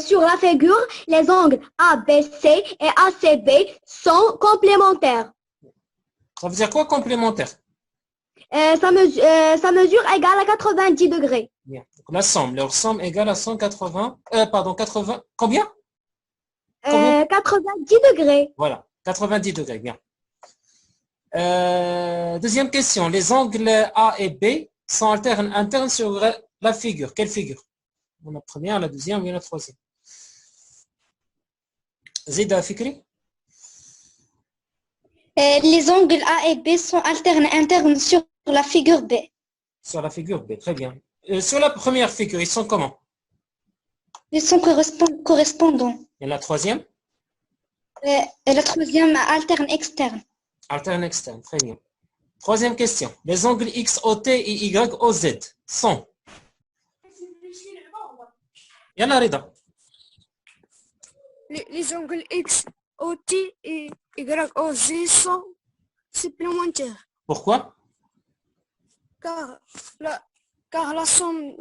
Sur la figure, les angles ABC et ACB sont complémentaires. Ça veut dire quoi complémentaire? Sa mesure égale à 90 degrés. Bien. Donc, la somme, leur somme égale à 180, pardon, 80, combien? 90 degrés. Voilà, 90 degrés, bien. Deuxième question, les angles A et B sont internes sur la figure. Quelle figure? La première, la deuxième et la troisième. Zida Fikri? Les angles A et B sont internes sur la figure B. Sur la figure B, très bien. Sur la première figure, ils sont comment? Ils sont correspondants. Et la troisième? Et la troisième alterne externe. Alterne externe, très bien. Troisième question. Les angles XOT et YOZ sont? Yalla Rida. Les angles X, OT et YOZ sont supplémentaires, Pourquoi? car la somme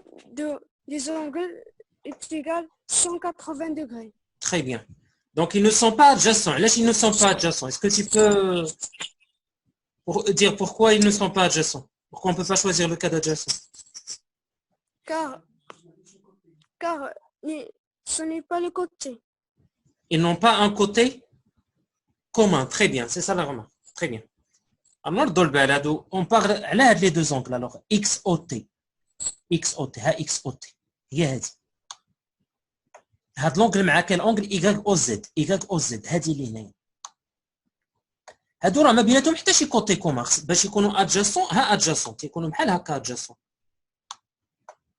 des angles est égale à 180 degrés. Très bien. Donc, ils ne sont pas adjacents. Là, ils ne sont pas adjacents. Est-ce que tu peux dire pourquoi ils ne sont pas adjacents? Pourquoi on ne peut pas choisir le cas d'adjacent? Car ce n'est pas le côté. Ils n'ont pas un côté commun. Très bien. C'est ça la remarque. Très bien. Alors, on parle là les deux angles. Alors, XOT. XOT. XOT. هي هذه. هذا l'angle مع كان angle YOZ. YOZ. هذه اللي هنايا. هادو راه ما بيناتهم حتى شي كوتي كومان باش يكونوا ادجاسون. ها ادجاسون تيكونوا بحال هكا ادجاسون.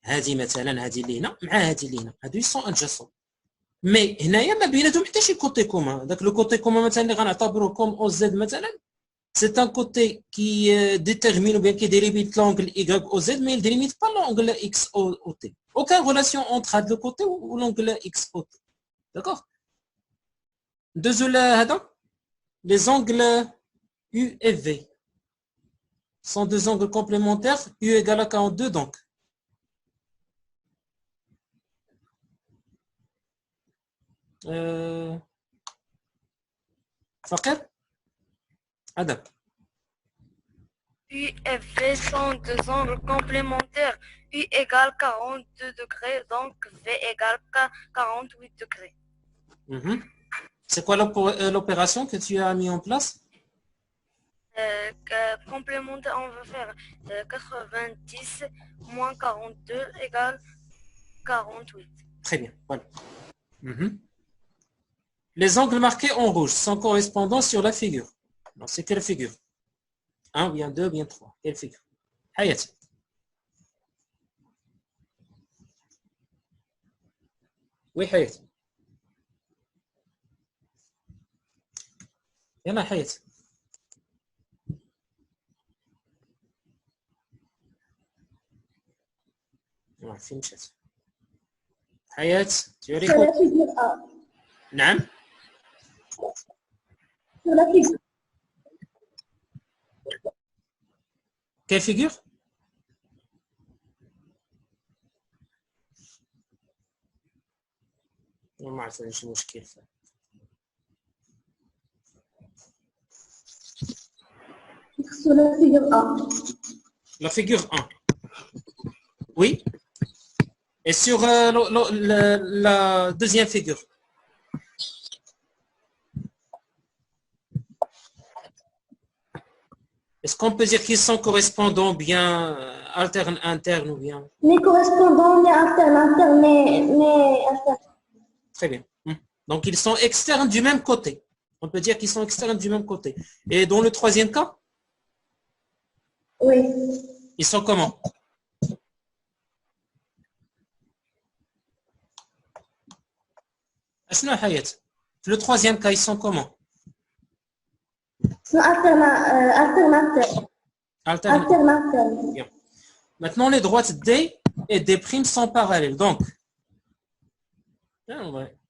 هذه مثلا هذه اللي هنا مع هذه اللي هنا هادو يسون ادجاسون. مي هنايا ما بيناتهم حتى شي كوتي كومان. داك لو كوتي كومان مثلا اللي غنعتبروه كوم او زد مثلا c'est un côté qui détermine ou bien qui délimite l'angle YOZ, mais il ne délimite pas l'angle XOT. Aucune relation entre le côté ou l'angle XOT. D'accord? Les angles U et V sont deux angles complémentaires. U égale à 42 donc. Fakir? Adam. U et V sont deux angles complémentaires. U égale 42 degrés, donc V égale 48 degrés. C'est quoi l'opération que tu as mis en place? Complémentaire, on va faire 90 moins 42 égale 48. Très bien, voilà. Les angles marqués en rouge sont correspondants sur la figure. Donc, c'est quelle figure? 1, bien 2, bien 3. Quelle figure? Hayat. Oui, Hayat. Yana Hayat. فين مشات؟ حياة تيوري نعم كيف فيجور؟ ما عرفت شنو المشكل. La figure 1. Oui. Et sur la deuxième figure. Est-ce qu'on peut dire qu'ils sont correspondants bien alternes, internes ou bien? Les correspondants, mais internes, mais internes. Très bien. Donc, ils sont externes du même côté. On peut dire qu'ils sont externes du même côté. Et dans le troisième cas? Oui. Ils sont comment? Le troisième cas, ils sont comment? Sont alternes. Bien. Maintenant, les droites D et D' sont parallèles. Donc,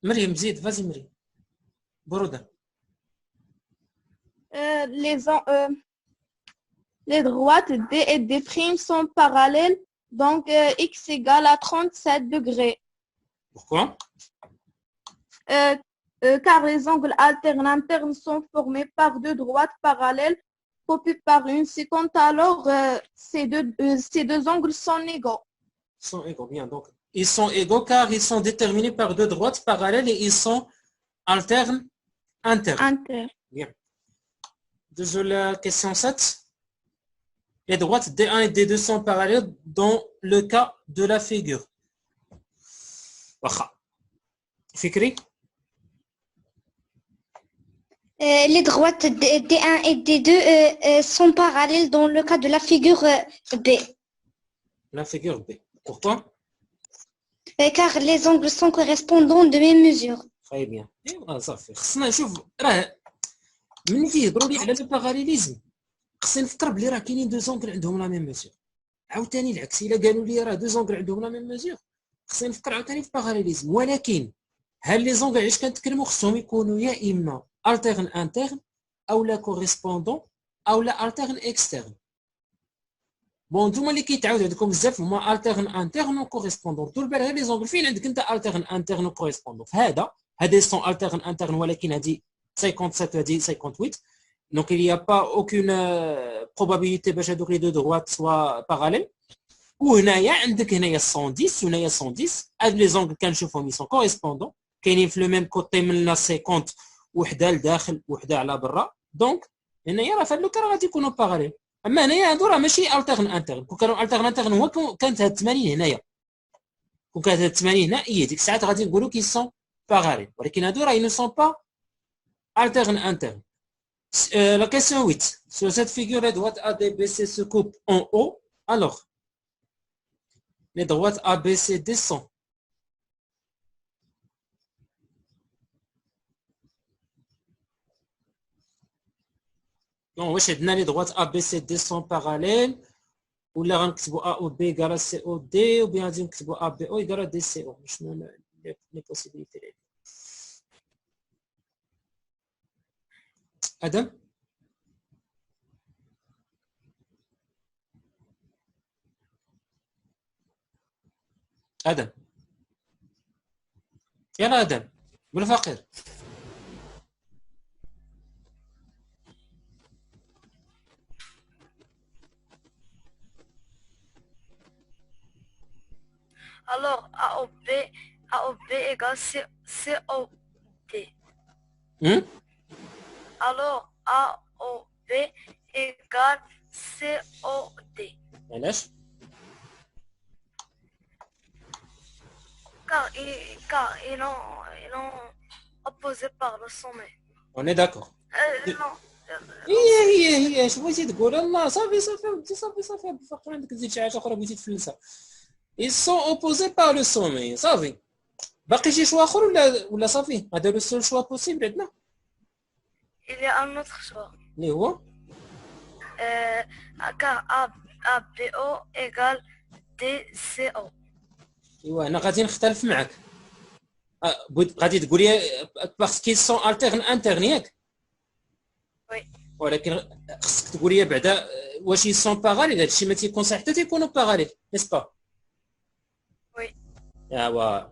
Maryam, Zid, vas-y Maryam. Boroda. Les droites D et D' sont parallèles, donc X égale à 37 degrés. Pourquoi? Car les angles alternes internes sont formés par deux droites parallèles copiées par une seconde. Alors, ces deux angles sont égaux. Sont égaux, bien. Donc, ils sont égaux car ils sont déterminés par deux droites parallèles et ils sont alternes internes. Bien. La question 7. Les droites D1 et D2 sont parallèles dans le cas de la figure. Fikri? Les droites D1 et D2 sont parallèles dans le cas de la figure B. La figure B. Pourquoi? Car les angles sont correspondants de même mesure. Très bien. صافي خصنا نشوف راه ملي كيهضروا لي على الباراليليزم خصني نفكر بلي راه كاينين دو زونغل عندهم لا ميم ميزور. عاوتاني العكس الا قالوا لي راه دو زونغل عندهم لا ميم ميزور خصني نفكر عاوتاني في باراليليزم. ولكن هل لي زونغل علاش كنتكلموا خصهم يكونوا يا اما التيرن انترن او لا كوريسبوندون او لا التيرن اكسترن. بون نتوما اللي كيتعاود عندكم بزاف هما التيرن انترن و كوريسبوندون. دور بالك غير لي زونغل فين عندك انت التيرن انترن و كوريسبوندون. في هذا سون التيرن انترن ولكن هذه 57 وهذه 58. Donc il n'y a pas aucune probabilité باش هذوك لي دو droites soient parallèles. وهنايا عندك هنايا 110 وهنايا 110 هاد لي زونغل كنشوفهم يسون كوريسبوندون كاينين في لو ميم كوتي من لا 50 وحده لداخل وحده على برا. دونك هنايا راه في هاد لو كا غادي يكونوا باراليل. اما هنايا هادو راه ماشي التيرن انترن. كون كانوا التيرن انترن هو كانت هاد 80 هنايا كون كانت هاد 80 هنا هي ديك الساعات غادي نقولوا كي سون باراليل. ولكن هادو راه نو سون با التيرن انترن. La question 8. Sur cette figure, les droites ADBC se coupent en haut. Alors, les droites ABC descendent. Donc, les droites ABC descendent parallèles. Ou là, on A ou B égale à COD, ou bien on A ABO égale à DCO. Les possibilités. Adam? Adam. يلا آدم بالفقير. Alors, A ou B égale COD. Alors, A ou B égale COD. علاش؟ Car ils ont opposé par le sommet. On est d'accord. Non. هي اش بغيتي تقول؟ الله صافي صافي بالفقر عندك تزيد شي حاجه اخرى بغيتي تفلسها. Ils sont opposés par le sommet. صافي. باقي شي شوا اخر ولا صافي؟ هذا لو سول شوا بوسيبل عندنا. Il y a un autre choix. اللي هو car ABO égale DCO. ايوا انا غادي نختلف معك. غادي تقول لي باسكو سون التيرن انترن ياك؟ وي. ولكن خصك تقول لي بعدا واش سون باراليل. هادشي ما تيكون صح حتى تيكونوا باراليل نيس با؟ وي. ايوا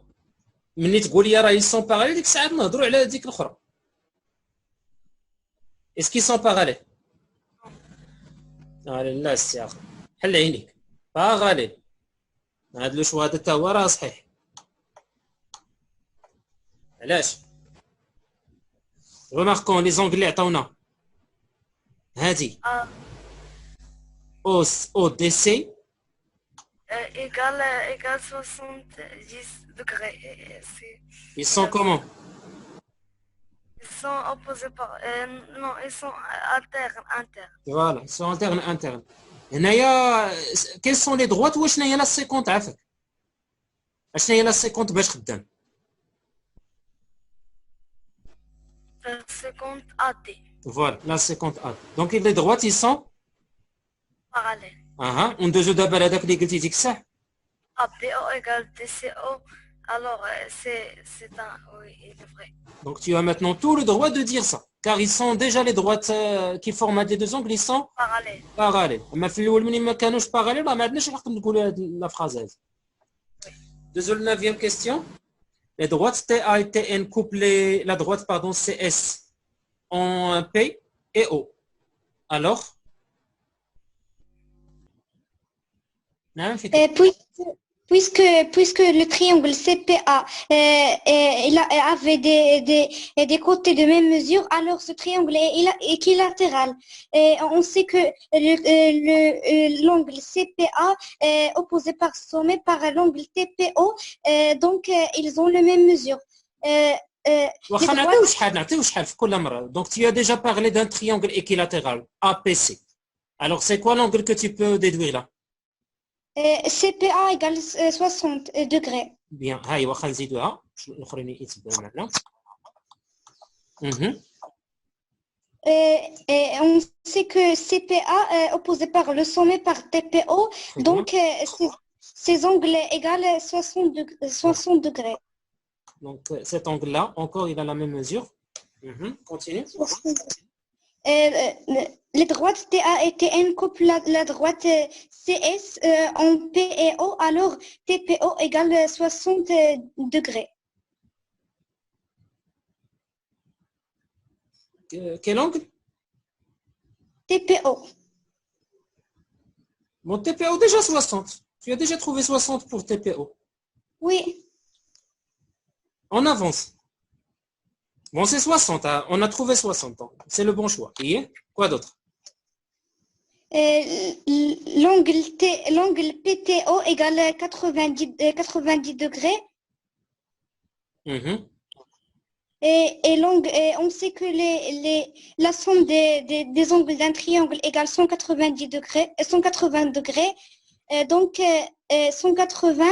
ملي تقول لي راه سون باراليل ديك الساعات نهضروا على ديك الاخرى. اسكي سون باراليل؟ لا السي اخر حل عينيك باراليل. هاد لو شوا هذا تا هو راه صحيح. علاش؟ ريماركون لي زونغل اللي عطاونا هادي او دي سي égale 70 degrés. ils sont comment? Ils sont opposés par... non, ils sont internes. Voilà, ils sont internes. هنايا quelles sont les droites وشنو هي لا 50 عافاك؟ اشنو هي لا 50 باش خدام؟ 50 AD. Voilà, la 50 AD. Donc les droites ils sont Parallèles. وندوزو دابا لهداك اللي قلتي ديك الساعه. ABO égale DCO. Alors, c'est un... Oui, il est vrai. Donc tu as maintenant tout le droit de dire ça. Car ils sont déjà les droites qui forment les deux angles, ils sont parallèles. Mais في الأول منين ما كانوش parallèles ما عندناش الحق نقولوا هاد لا فراز هذه. Désolé, 9e question. les droites TA et TN coupent la droite, pardon, CS en P et O. Alors, non, Puisque le triangle CPA avait des côtés de même mesure, alors ce triangle est équilatéral. Et on sait que l'angle CPA est opposé par sommet par l'angle TPO, donc ils ont la même mesure. Donc tu as déjà parlé d'un triangle équilatéral APC. Alors c'est quoi l'angle que tu peux déduire là? CPA égale 60 degrés. Bien, هاي واخا نزيدوها الاخرين يتبعوا معنا. Et on sait que CPA est opposé par le sommet par TPO, donc ces angles égale 60 degrés. Donc cet angle-là, encore, il a la même mesure. Continue. Les droites TA et TN coupent la droite CS en P et O, alors TPO égale 60 degrés. Quel angle? TPO. Mon TPO déjà 60. Tu as déjà trouvé 60 pour TPO. Oui. On avance. Bon, c'est 60. Hein. On a trouvé 60. C'est le bon choix. Et quoi d'autre? L'angle PTO égale 90 degrés. Et on sait que la somme des angles d'un triangle égale 190 degrés, 180 degrés. Donc 180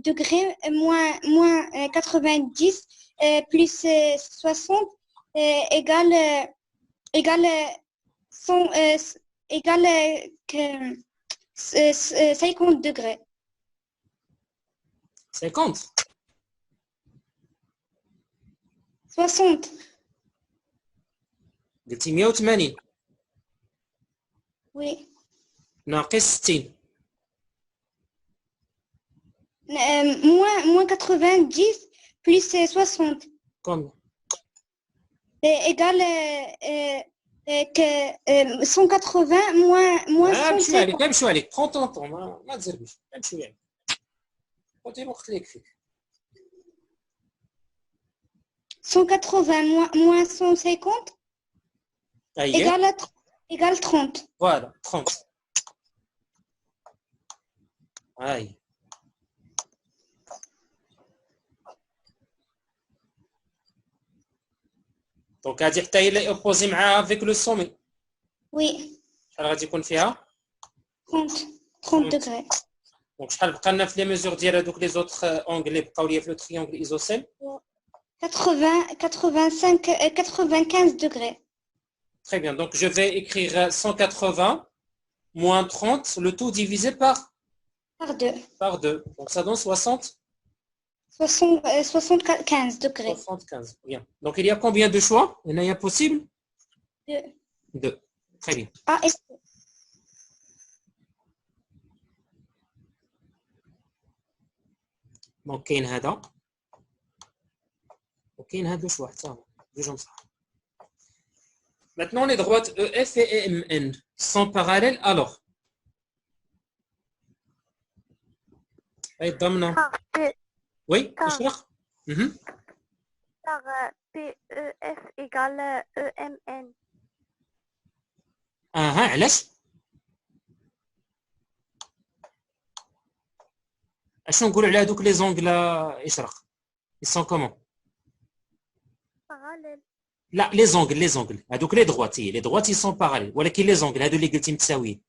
degrés moins 90 plus 60 égale 50 degrés. 50? 60. قلتي 180. Oui. ناقص 60. Moins 90 plus 60. Combien? Égale 180 moins 150. امشي عليك. Prends ton temps. ما تزربش. امشي عليك. خذي الوقت اللي يكفيك. 180 moins 150 égale 30. Voilà, 30. Aïe. Donc هذه حتى هي اللي اوبوزي معاها avec le sommet. Oui. شحال غادي يكون فيها؟ 30 degrés. دونك شحال بقى لنا في لي ميزور ديال هذوك لي زوتر اونغل اللي بقاو ليا في لو تريونغل ايزوسيل؟ 95 degrés. Très bien, donc je vais écrire 180 moins 30, le tout divisé par 2. Par 2. Donc ça donne 75 degrés. 75, bien. Donc il y a combien de choix? Il y a possible? 2. 2. Très bien. Ah, Donc كاين هذا وكاين هذا شو واحد صافي جوج صح. Maintenant les droites EF et EMN sont parallèles alors. أي ضمنا. Oui, اشرح. Car PEF égale EMN. علاش؟ اشنو نقولوا على هذوك لي زونغل اشرق؟ ils sont comment؟ Parallèle. لا لي زونغل هذوك لي droites ils sont parallèles ولكن لي زونغل هذو اللي قلتي متساويين.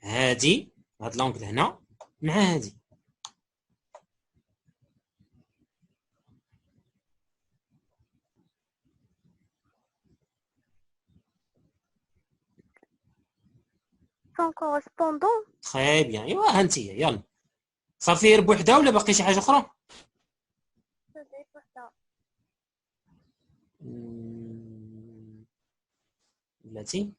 هادي هاد لونغل هنا مع هادي Son correspondant. très bien. ايوا ها انت يلا صافي بوحدها ولا باقي شي حاجه اخرى؟ بلاتي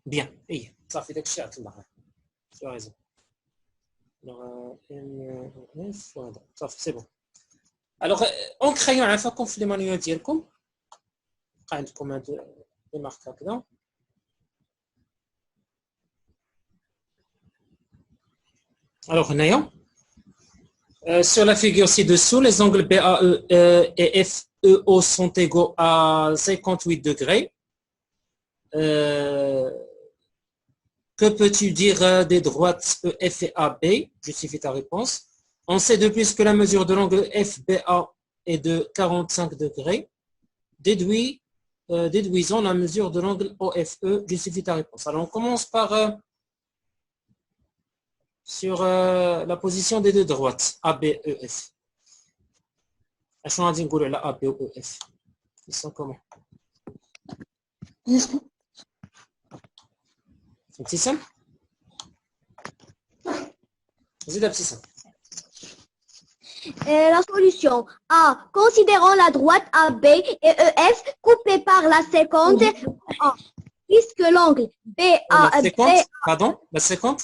بيان اي صافي داك الشيء عطل الله شو عايزه صافي سي بون. الوغ اون كريون عافاكم في لي مانيوال ديالكم بقى عندكم هاد لي مارك هكذا. الوغ هنايا sur la figure ci-dessous, les angles BAE et FEO sont égaux à 58 degrés. Que peux-tu dire des droites EF et AB? Justifie ta réponse. On sait de plus que la mesure de l'angle FBA est de 45 degrés. Déduisons la mesure de l'angle OFE. Justifie ta réponse. Alors, on commence par sur la position des deux droites, ABEF. Est-ce qu'on a dit la ABEF? Ils sont comment? C'est simple. La solution A. Considérons la droite AB et EF coupée par la séquente A. Puisque l'angle BAB... Pardon, la séquente?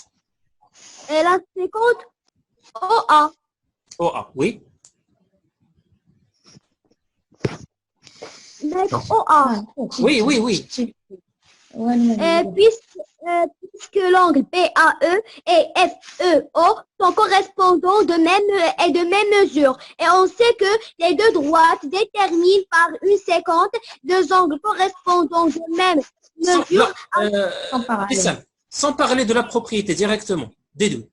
Et la séquente OA. OA, oui. OA. Oui, oui, oui. Puisque l'angle BAE et FEO sont correspondants de même mesure. Et on sait que les deux droites déterminent par une séquence deux angles correspondants de même mesure. Sans parler de la propriété directement. Déduit.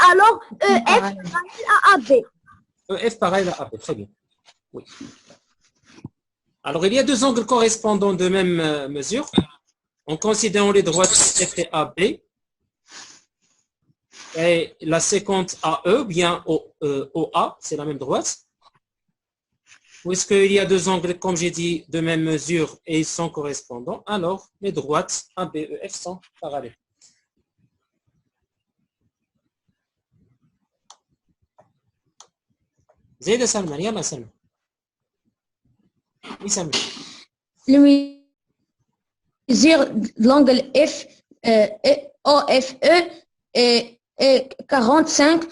Alors, EF pareil à AB. EF pareil à AB, très bien. Oui. Alors, il y a deux angles correspondants de même mesure. En considérant les droites F et AB et la séquente AE, bien OA, c'est la même droite. Puisqu'il y a deux angles, comme j'ai dit, de même mesure et ils sont correspondants, alors les droites AB et F sont parallèles. زيد سلمان يلا سلمان. Oui, Salman. Le mesure de l'angle OFE est 45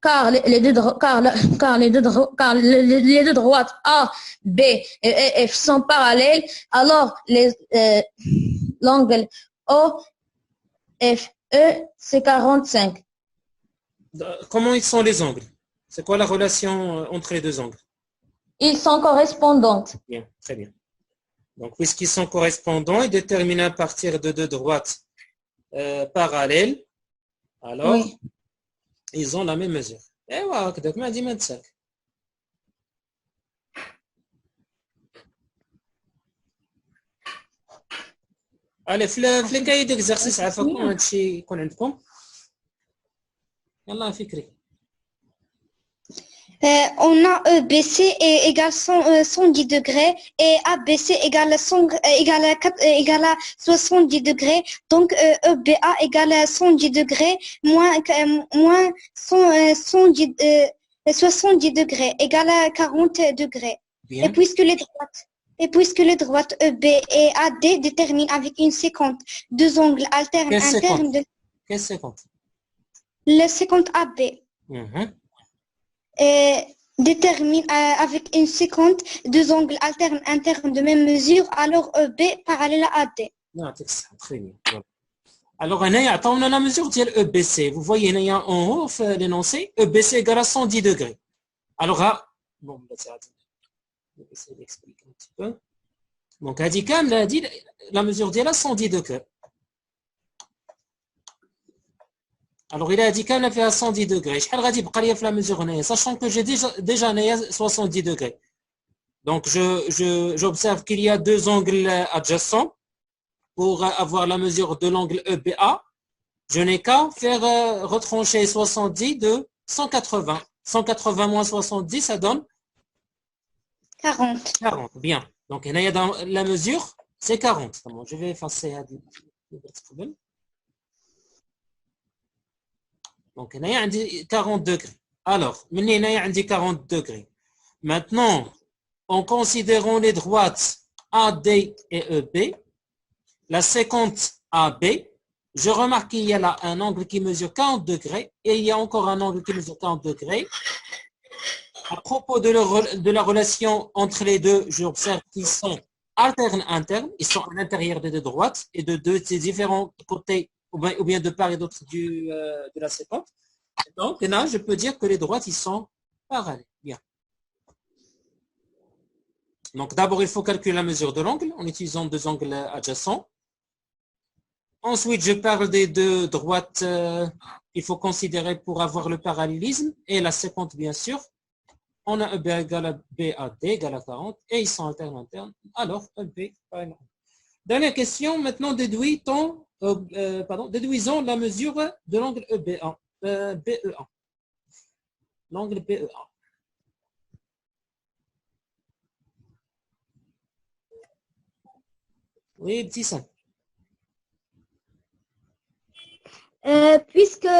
car les deux droites A, B et F sont parallèles. Alors l'angle OFE c'est 45. Comment ils sont les angles? C'est quoi la relation entre les deux angles? Ils sont correspondants. Bien, très bien. Donc, puisqu'ils sont correspondants et déterminés à partir de deux droites parallèles, alors oui. Ils ont la même mesure. Et voilà, donc on a dit 25. Allez, في الكاي d'exercice عافاكم هادشي يكون عندكم. يلا فكري. On a EBC égale 110 degrés et ABC égale à 70 degrés. Donc EBA égale 110 degrés moins 70 degrés égale à 40 degrés. Bien. Et puisque les droites EB et AD déterminent avec une séquence deux angles alternes de... Quelle séquence? La séquence AB. Détermine avec une séquence deux angles alternes internes de même mesure, alors EB parallèle à AD. Très bien. Alors, on a la mesure de EBC. Vous voyez, il y a en haut l'énoncé, EBC égale à 110 degrés. Alors, bon, je vais essayer d'expliquer un petit peu. Donc, Adikam l'a dit, la mesure d'elle à 110 degrés. Alors, il a dit qu'elle a fait à 110 degrés. Je vais dire que la mesure, sachant que j'ai déjà 70 degrés. Donc, j'observe qu'il y a deux angles adjacents. Pour avoir la mesure de l'angle EBA, je n'ai qu'à faire retrancher 70 de 180. 180 moins 70, ça donne 40. 40, bien. Donc, il y a dans la mesure, c'est 40. Je vais effacer Donc, هنايا عندي 40 degrés. Alors, من هنايا عندي 40 degrés. Maintenant, en considérant les droites AD et EB, la séquence AB, je remarque qu'il y a là un angle qui mesure 40 degrés et il y a encore un angle qui mesure 40 degrés. À propos de la relation entre les deux, j'observe qu'ils sont internes, ils sont à l'intérieur des deux droites et de ces différents côtés, ou bien de part et d'autre de la séquence. Donc là, je peux dire que les droites, ils sont parallèles. Bien. Donc d'abord, il faut calculer la mesure de l'angle en utilisant deux angles adjacents. Ensuite, je parle des deux droites qu'il faut considérer pour avoir le parallélisme et la séquence, bien sûr. On a EB égale à BAD égale à 40 et ils sont internes. Alors, EB égale à 40. Dernière question, maintenant déduisons la mesure de l'angle BE1. L'angle BE1. Oui, petit ça. Puisque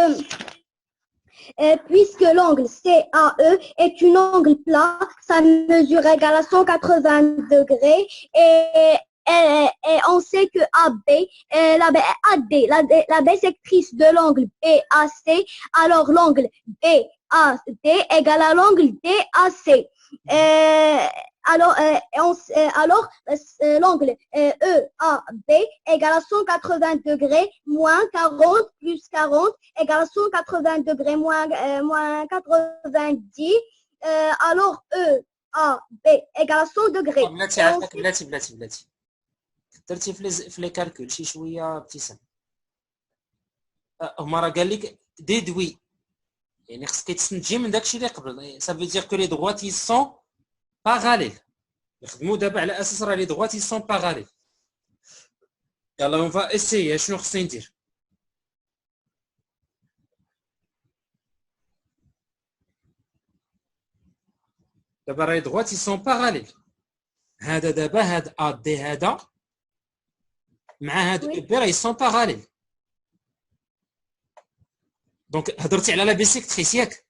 l'angle CAE est un angle plat, sa mesure égale à 180 degrés et on sait que AB, la bisectrice de l'angle BAC, alors l'angle BAD égale à l'angle DAC. Alors, l'angle EAB égale à 180 degrés moins 40 plus 40 égale à 180 degrés moins 90. Alors, EAB égale à 100 degrés. بلاتي درتي في لي كالكول شي شويه ابتسام. هما راه قال لك ديدوي يعني خصك تستنتجي من داكشي اللي قبل. Ça veut dire que les droites ils sont parallèles. نخدموا دابا على اساس راه les droites ils sont parallèles. يلا on va essayer. شنو خصني ندير؟ دابا راه les droites ils sont parallèles. هذا دابا هاد AD هذا مع هاد EB راه ils sont parallèles. دونك هضرتي على لا بيسيكتريس ياك؟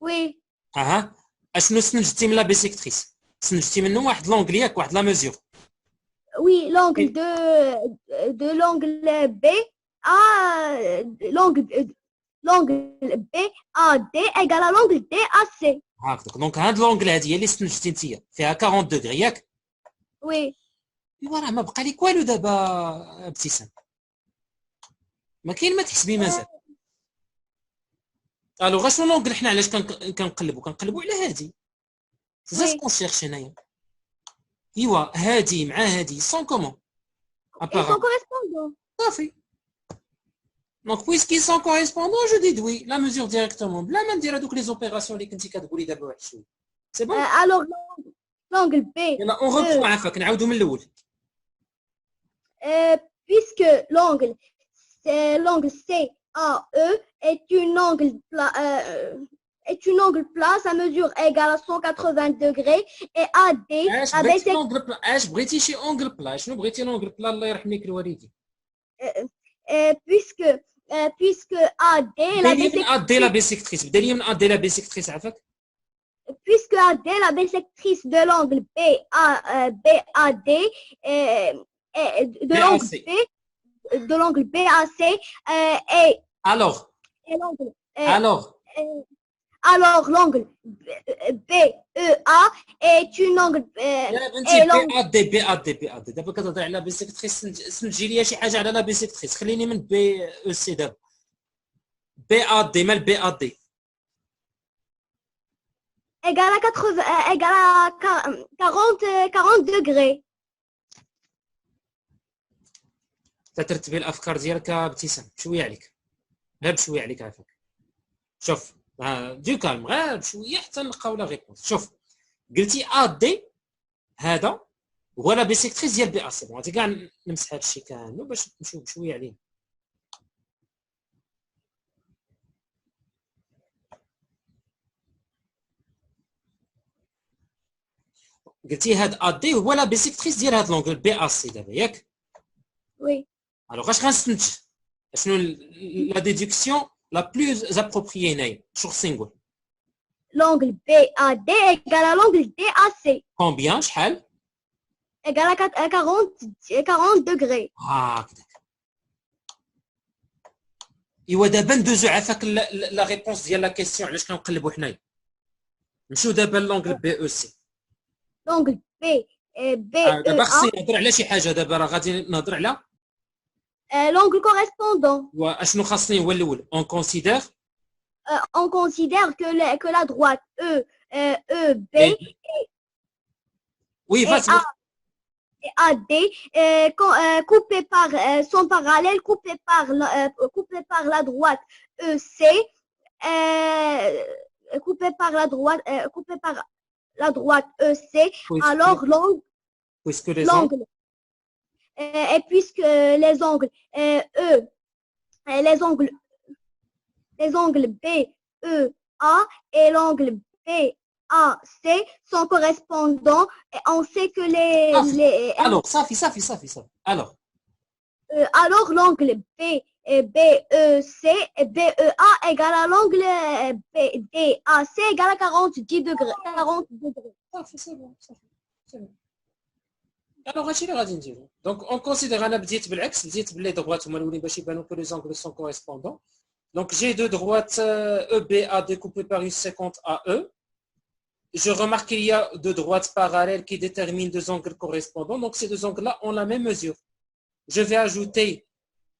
وي. اها اشنو استنتجتي من لا بيسيكتريس؟ استنتجتي منه واحد لونغل ياك واحد لا ميزور. Oui, l'angle de l'angle B à l'angle BAD égale à l'angle DAC. هاكداك دونك هاد لونغل هادي هي اللي استنتجتي نتيا فيها 40 دوغري ياك؟ وي. ايوا راه ما بقى لك والو دابا ابتسام. ما كاين ما تحسبي مازال. الوغ شنو لونغل حنا علاش كنقلبوا على هادي. سي سكون شيرش هنايا. ايوا هادي مع هادي سون كومون Ils sont correspondants. صافي. Donc puisqu'ils sont correspondants, je déduis la mesure directement. بلا ما ندير هذوك لي زوبيراسيون اللي كنتي كتقولي دابا واحد شويه. سي بون. Alors l'angle B. يلا اون ريبرون عافاك نعاودو من الاول. Puisque l'angle CAE est un angle plat, sa mesure égale à 180 degrés et AD اش بغيتي شي اونغل بلا؟ شنو بغيتي لونغل بلا الله يرحم لك الوالدين؟ puisque AD la bisectrice بدالي من AD la bisectrice عافاك. Puisque AD la bisectrice de l'angle BAD de l'angle BAC est alors l'angle BEA est un angle BAD دابا كتهضر على بيسيكتريس سنجي لي شي حاجه على لا بيسيكتريس خليني من بي او سي دابا BAD مال BAD égale à 40 degrés. تترتبي الافكار ديالك ابتسام بشويه عليك غير بشويه عليك عافاك. شوف دو كالم غير بشويه حتى نلقاو لا ريبونس. شوف قلتي AD هذا هو لا بيسيكتريس ديال بي سي. بون غادي كاع نمسح هذا الشيء كامل باش نمشيو بشويه عليه. قلتي هاد AD هو لا بيسيكتريس ديال هاد لونغل BAC دابا ياك؟ وي. Alors, اش غنستنتج شنو la déduction la plus appropriée هنايا شنو خصني نقول L'angle BAD égale à l'angle DAC combien شحال égale à 40 degrés. هكذاك ايوا دابا ندوزو عافاك لا ريبونس ديال لا كيسيون علاش كنقلبوا حنايا نمشيو دابا لونغل بي او سي L'angle دابا خصني BEA, نهضر على شي حاجه دابا راه غادي نهضر على l'angle correspondant. واشنو خاصني هو الاول اون كونسيدير On considère que la droite EB وي فاسي et AD coupés par sont parallèles, coupés par la droite EC, coupés par la droite EC. Alors puisque les angles l'angle et puisque les angles les angles BEA et l'angle BAC sont correspondants et on sait que alors صافي alors l'angle BEC et BEA égale à l'angle DAC égale à 40 degrés. صافي صافي alors هادشي اللي غادي نديرو دونك اون كونسيدير انا بديت بالعكس بديت باللي droites هما الاولين باش يبانو que les angles sont correspondants. Donc j'ai deux droites EBA découpées par une séquente AE. Je remarque qu'il y a deux droites parallèles qui déterminent deux angles correspondants. Donc ces deux angles-là ont la même mesure. Je vais ajouter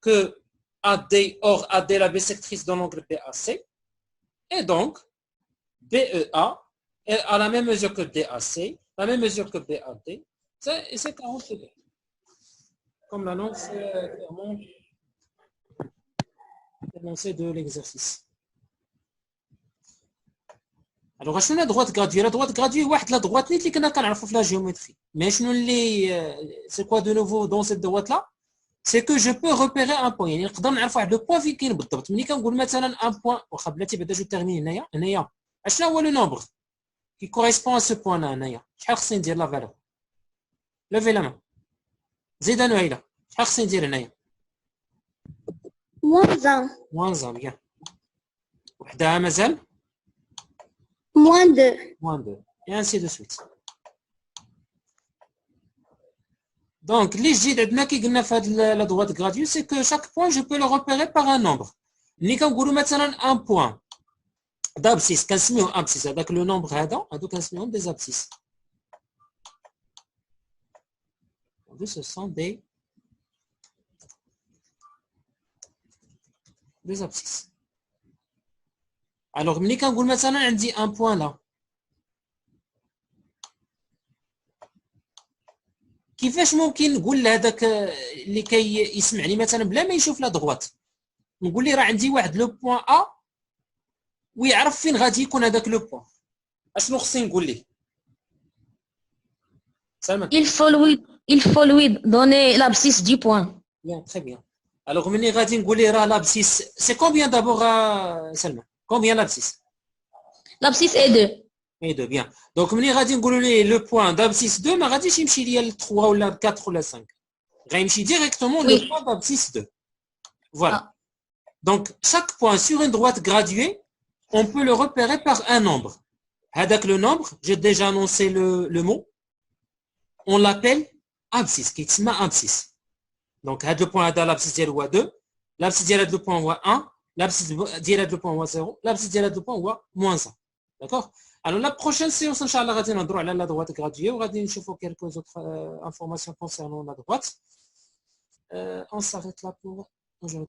que AD, or AD la bisectrice de l'angle BAC. Et donc BEA a la même mesure que DAC, la même mesure que BAD. Et c'est 40 degrés. Comme l'annonce clairement l'énoncé de l'exercice. Alors شنو لا droite graduée؟ La droite graduée واحد la droite نيت اللي كنا كنعرفوا في لا géométrie. Mais شنو اللي c'est quoi de nouveau dans cette droite là؟ C'est que je peux repérer un point. يعني نقدر نعرف واحد لو بوين فين كاين بالضبط. ملي كنقول مثلا ان بوين واخا بلاتي بعدا جو تيرمين هنايا اشنو هو لو نومبر qui correspond à ce point là هنايا شحال خصني ندير لا فالور؟ لافي لا مان زيد انا هايله شحال خصني ندير هنايا؟ -1. بيان وحدها مازال -2. et ainsi de suite. Donc اللي جديد عندنا كي قلنا في هاد لا droite graduée c'est que chaque point je peux le repérer par un nombre. ملي كنقولوا مثلا ان بوين d'abscisse كنسميوه abscisse هذاك لو نومبر هادو كنسميوهم des abscisses. Ce sont des abscisses. Alors ملي كنقول مثلا عندي ان بوين لا كيفاش ممكن نقول لهذاك اللي كيسمعني مثلا بلا ما يشوف لا دغوات نقول لي راه عندي واحد لو بوين ا ويعرف فين غادي يكون هذاك لو بوين اشنو خصني نقول ليه سلمان Il faut lui donner l'abscisse du point. Bien, très bien. Alors ملي غادي نقول ليه راه l'abscisse c'est combien d'abord سلمان combien l'abscisse L'abscisse est 2. Et 2 bien. Donc ملي غادي نقولوا ليه لو بوين d'abscisse 2 ما غاديش يمشي ليا ل 3 ولا 4 ولا 5 غيمشي directement le point d'abscisse 2. Voilà. Donc chaque point sur une droite graduée on peut le repérer par un nombre. هذاك le nombre j'ai déjà annoncé le mot on l'appelle abscisse كيتسمى abscisse. Donc هذا le point هذا l'abscisse ديالو هو 2 l'abscisse ديال هذا le point هو 1 l'abscisse ديال هذا le point هو 0 l'abscisse ديال هذا le point هو -1. D'accord. Alors la prochaine séance inchallah غادي نهضروا على la droite graduée وغادي نشوفوا quelques autres informations concernant la droite. On s'arrête là pour aujourd'hui.